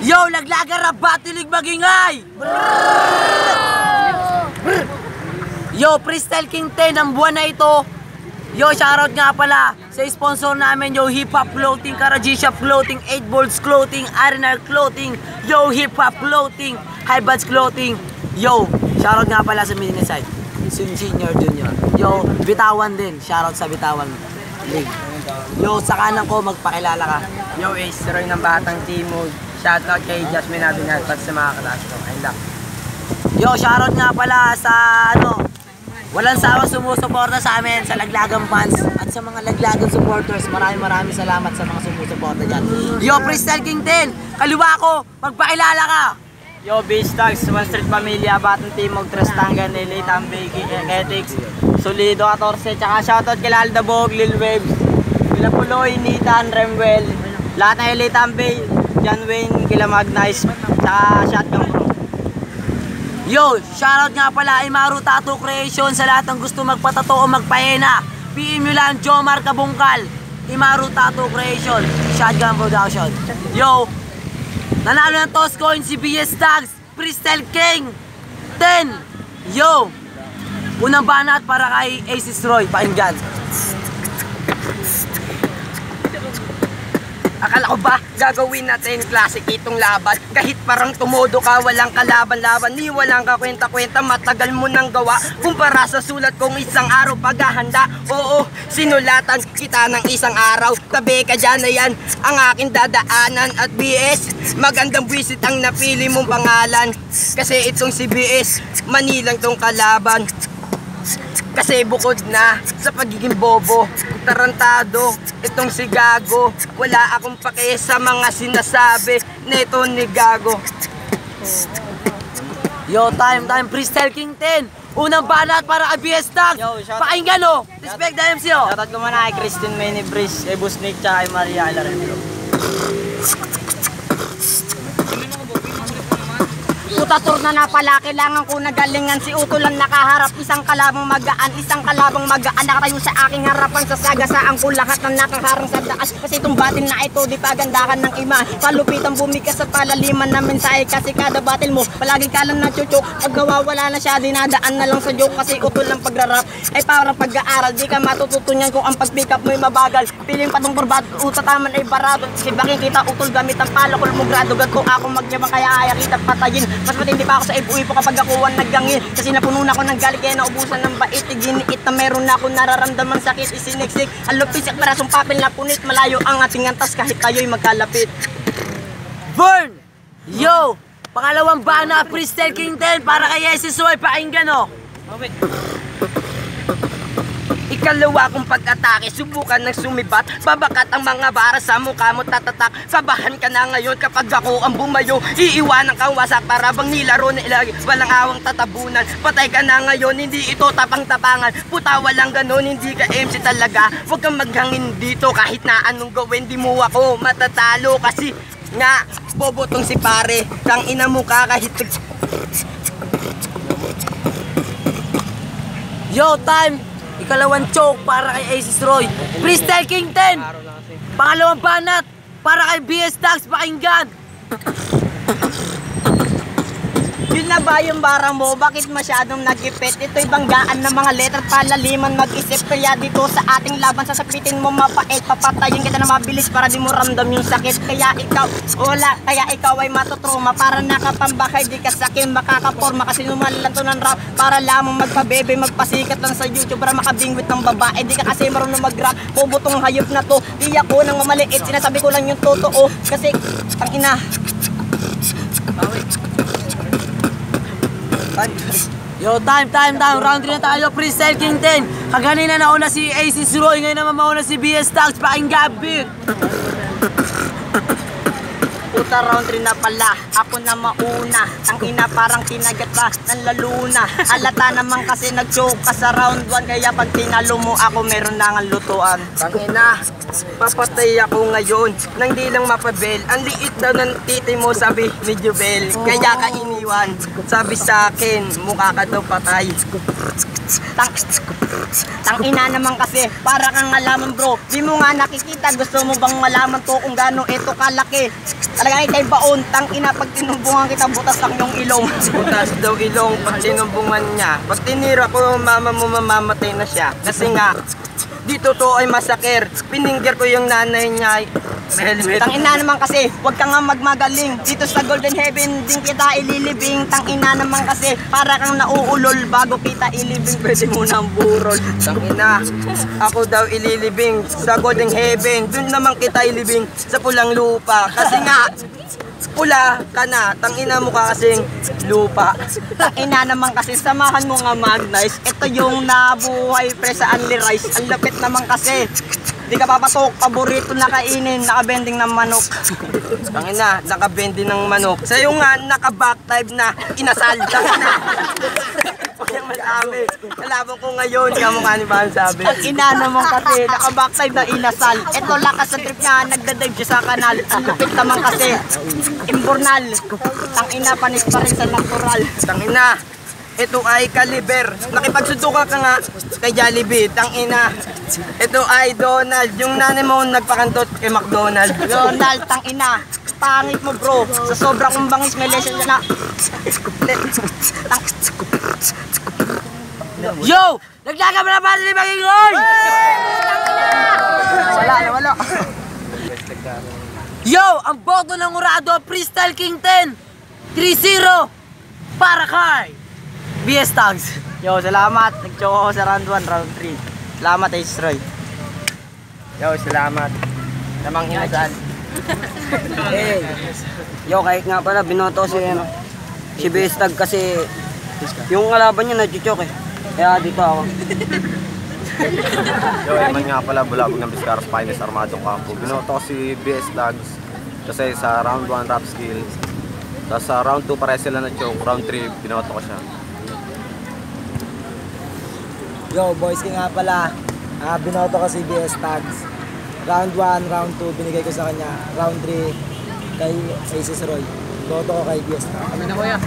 Yo, laglaga rap batilig magingay! Yo, Freestyle King 10 ang buwan na ito. Yo, shoutout nga pala sa sponsor namin, yo, Hip Hop Clothing, Karaji Shop Clothing, 8 Bolts Clothing, R&R Clothing, yo, Hip Hop Clothing, High Buds Clothing. Yo, shoutout nga pala sa Miniside, Senior Junior. Yo, Bitawan din, shoutout sa Bitawan League. Yo, sa kanan ko, magpakilala ka. Yo, Ace Roy ng Batang Timog. Shoutout kay Jasmine Abinat at sa mga kalas ko. I love. Yo, shoutout nga pala sa walang sawang sumusuporta sa amin, sa Laglagang fans at sa mga Laglagang supporters. Maraming salamat sa mga sumusuporta dyan. Yo, Freestyle King 10, kaliwa ko, magpakilala ka. Yo, B-Stags, One Street Pamilya, Batang Timog, Trastangan, Lily Tambay, Ethics, Solido 14, tsaka shoutout kay Aldabog, Lil Webs, Kila Puloy, Nitan, Remwell, lahat ng Lily Tambay, John Wayne, Kila Magnice, tsaka Shotgun Bro. Yo, shoutout nga pala Imaru Tattoo Creation sa lahat ng gusto magpatato o magpahena. PM nyo lang, Jomar Kabungkal, Imaru Tattoo Creation, Shotgun Production. Yo, nanalo ng toss coin si BS Tags, Freestyle King 10. Yo, unang banat para kay Aces Roy, pakinggan. Akala ko ba gagawin natin classic itong laban? Kahit parang tumodo ka, walang kalaban-laban, ni walang kakwenta-kwenta, matagal mo nang gawa. Kumpara sa sulat kong isang araw paghahanda. Oo, sinulatan kita ng isang araw. Tabi ka dyan na yan ang aking dadaanan. At BS, magandang visit ang napili mong pangalan. Kasi itong si BS, Manilang tong kalaban. Kasi bukod na sa pagiging bobo, tarantado, itong si Gago, wala akong pake sa mga sinasabi nito ni Gago. Yo, time, Freestyle King 10. Unang banat para kay BS Tags. Pakinggan o, respect the MC o. Shoutout ko muna kay Christine Manny Brice, kay Busnik, tsaka kay Maria Alarembro. Utator na pala, kailangan ko nagalingan. Si Uto lang nakaharap, isang kalabang magaan, nakatayo sa aking harapan. Sasagasaan ko lahat ng nakaharang sa daas. Kasi itong batil na ito, di pagandahan ng ima. Palupitan bumikas sa palaliman na mensahe. Kasi kada batil mo, palagi ka lang nachuchok. Pag nawawala na siya, dinadaan na lang sa joke. Kasi Uto lang pagrarap ay parang pag-aaral. Di ka matututunyan kung ang pag-pick up mo'y mabagal. Piling patong kurbat, utataman ay barado. Kasi baking kita utol gamit ang palakol mo grado. Gad ko ako magyabang kaya ayaw kita patayin. Mas matindi pa ako sa ibu-ipo kapag ako ang naggangin. Kasi napuno na ako ng galit kaya naubusan ng bait. Iginiit na meron na ako nararamdaman sakit. Isiniksik, ang lupisik para song papel na punit. Malayo ang ating antas kahit tayo'y magkalapit. Burn! Yo, pangalawang bana, Freestyle King 10 para kay Aces Roy, pakinggan o. Ikalawa kong pag-atake, subukan ng sumibat. Babakat ang mga bara sa mukha mo tatatak. Kabahan ka na ngayon kapag ako ang bumayo. Iiwanan kang wasak para bang nilaro na ilagi. Walang awang tatabunan, patay ka na ngayon. Hindi ito tapang-tapangan, puta walang ganon. Hindi ka MC talaga, huwag kang maghangin dito. Kahit na anong gawin, di mo ako matatalo. Kasi nga, bobotong si pare, kang ina mo ka kahit... Yo, time! Ikalawang choke para kay Aces Roy, Freestyle King 10. Pangalawang banat para kay BS Tags, pakinggan. Yun na ba yung bara mo? Bakit masyadong nagipit? Ito'y banggaan ng mga letter palaliman mag-isip. Kaya dito sa ating laban, sasapitin mo mapait. Papatayin kita na mabilis para di mo ramdam yung sakit. Kaya ikaw ay matutroma. Para nakapambakay, di ka sakin makakaporma. Kasi numalan to ng rap para lamang magpabebe, magpasikat lang sa YouTube para makabingwit ng babae. Di ka kasi marunong mag-rap, bubutong hayop na to. Di ako nang mamaliit, sinasabi ko lang yung totoo. Kasi, ang ina. Yo, time, round 3 na tayo, Freestyle King 10. Kaganina nauna si Aces Roy, ngayon naman mauna si BS Tags, pakinggan beat. Puta, round 3 na pala, ako na mauna. Ang ina parang kinagat pa ng laluna. Alata naman kasi nag-choke ka sa round 1. Kaya pag tinalo mo ako, meron na ng lutuan. Tangina, papatay ako ngayon nang di lang mapabel. Ang liit daw ng titi mo, sabi ni Jubel. Kaya ka iniwan, sabi sa akin, mukha ka daw patay. Tang ina naman kasi, para kang malaman bro. Di mo nga nakikita, gusto mo bang malaman to kung gaano ito kalaki? Talaga kay baon, tang ina pag tinumbungan kita, butas lang yung ilong. Butas daw ilong pag tinumbungan niya. Pag tinira ko mama mo, mamamatay na siya. Kasi nga, dito to ay masakir. Piningger ko yung nanay niya. May helmet. Tang ina naman kasi, wag ka nga magmagaling. Dito sa Golden Heaven din kita ililibing. Tang ina naman kasi, para kang nauulol bago kita ilibing. Pwede mo nang burol. Tangina, ako daw ililibing sa Golden Heaven. Doon naman kita ilibing sa pulang lupa. Kasi nga, pula ka na. Tangina mo ka kasing lupa. Tang ina naman kasi, samahan mo nga mag-nice. Ito yung nabuhay pre sa Unli Rice. Ang lapit naman kasi. Di ka papatok, paborito na kainin, nakabending ng manok. Tangina, nakabendi ng manok. Sa'yo nga, naka-backtype na inasal. Tangina. Huwag yung madami. Kalaban ko ngayon, kamukha ni ba ang sabi? Ang ina naman kasi, naka-backside na inasal. Ito lakas sa trip niya, nagdadive siya sa kanal. Ang lupit naman kasi, imburnal. Ang ina, panis pa rin sa natural. Tangina, ito ay Caliber. Nakipagsutuka ka nga kay Jollibee. Tangina, ito ay Donald. Yung nanay mo nagpakantot kay McDonald. Donald, tang ina. Pangit mo bro, sa sobra kong bangis may lesson na. Yo! Naglaga mo na ba ni Magingoy? Wala. Yo! Ang boto ng Urado, Freestyle King 10! 3-0! Para kay BS Tags. Yo, salamat. Nag-choke ako sa round 1, round 3. Salamat, Ace Roy. Yo, salamat. Namang inasal. Hey! Yo, kahit nga pala, binoto si BS Tag kasi yung kalaban niya nag-choke eh. Kaya dito ako. Yo, Eman nga pala, bulabog ng Vizcarras Finest Armado Campo. Binoto ko si BS Tags kasi sa round 1 rap skill. Tapos sa round 2 pare sila na choke, round 3 binoto ko siya. Yo, boys ko nga pala, binoto ko si BS Tags. Round 1, round 2, binigay ko sa kanya. Round 3, kay Aces Roy. Boto ko kay BS Tags. Kami na kuya.